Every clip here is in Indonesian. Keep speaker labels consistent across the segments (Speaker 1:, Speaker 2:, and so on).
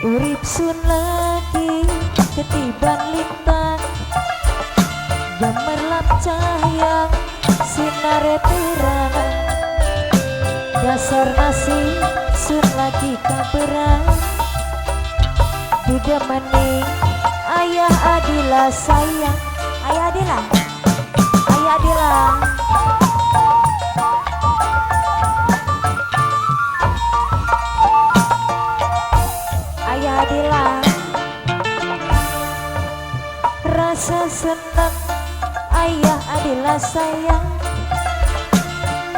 Speaker 1: Urip sun lagi ketiban lintang, gemerlap cahaya sinar terang. Dasar nasi sun lagi kaberang, duda mening ayah Adila sayang. Ayah Adila, ayah Adila. Ayah Adila, rasa senang ayah Adila sayang.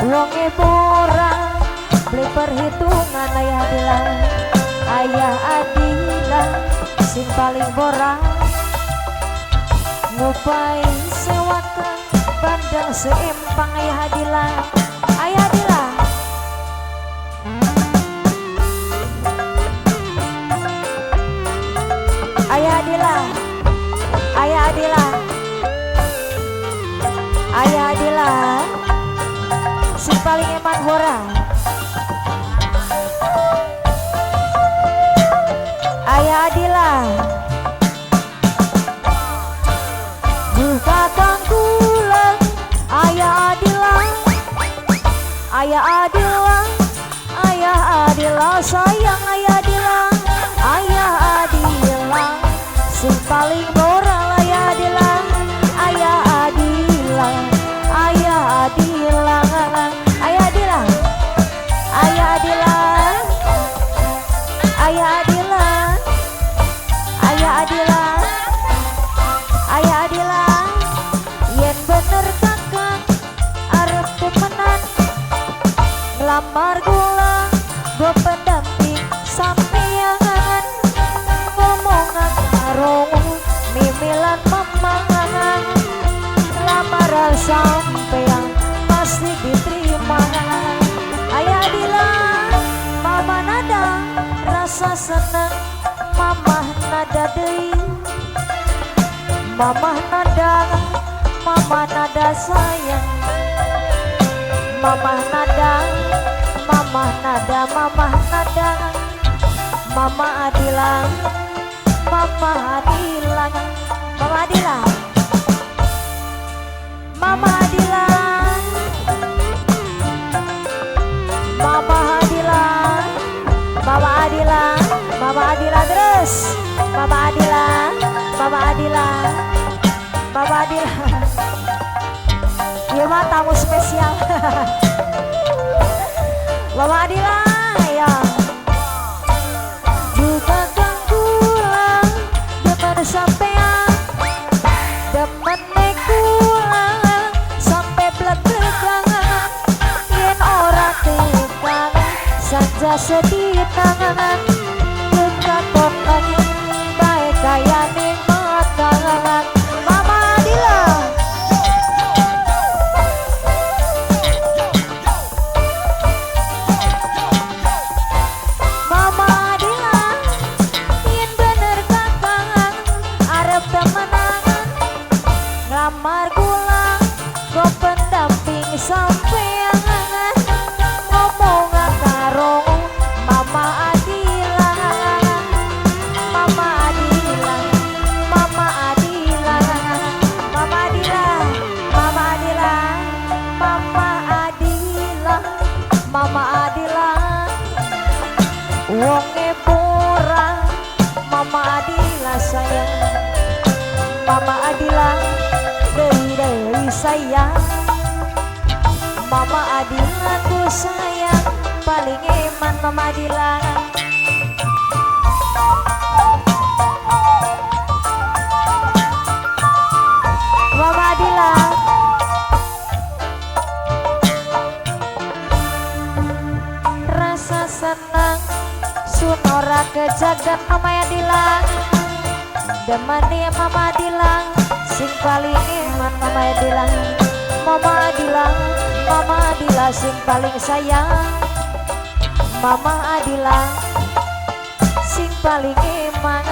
Speaker 1: Wonge borang beli perhitungan ayah Adila. Ayah Adila sing paling borang, ngupai sewakan bandang seempang ayah Adila. Ayah Adila, Ayah Adila, Ayah Adila, Ayah Adila, si paling eman bora. Ayah Adila, buka kangkulan. Ayah Adila, Ayah Adila, Ayah Adila sayang. Ayah Adila, Ayah Adila, sing paling moral. Ayah Adila, Ayah Adila, Ayah Adila, Ayah Adila, Ayah Adila, Ayah Adila, Ayah Adila, Ayah Adila. Yen bener kakak arep temenan, ngelamar gula gue pendamping sampeyan. Ngomongan karo mimilan memangan, lamaran sampeyan pasti diterima. Ayah Adila, mama nada rasa seneng, mama nada deui. Mama nada sayang. Mama nada, mama nada, mama nada. Mama Adila, Mama Adila, Mama Adila, Mama Adila, Mama Adila, Mama Adila, Mama Adila terus, Mama Adila, Mama Adila, Mama Adila. Iya mah tamu spesial. Mama Adila ya. Juga kangkulang depan sampean, depan nekulang sampai belakang. Yen ora tekan saja sedih tangan, dekat kotak baik kaya nikmat kangen. Mama Adila, Mama Adila, yen bener kakak arep temenangan, ngelamar gula go pendamping sampean. Ngomongan karo Mama Adila, Mama Adila deui sayang, Mama Adila ku sayang paling eman Mama Adila. Mama Adila rasa senang sunora kejagat Mama Adila, demani Mama Adila sing paling eman Mama Adila. Mama Adila, Mama Adila sing paling sayang, Mama Adila sing paling eman.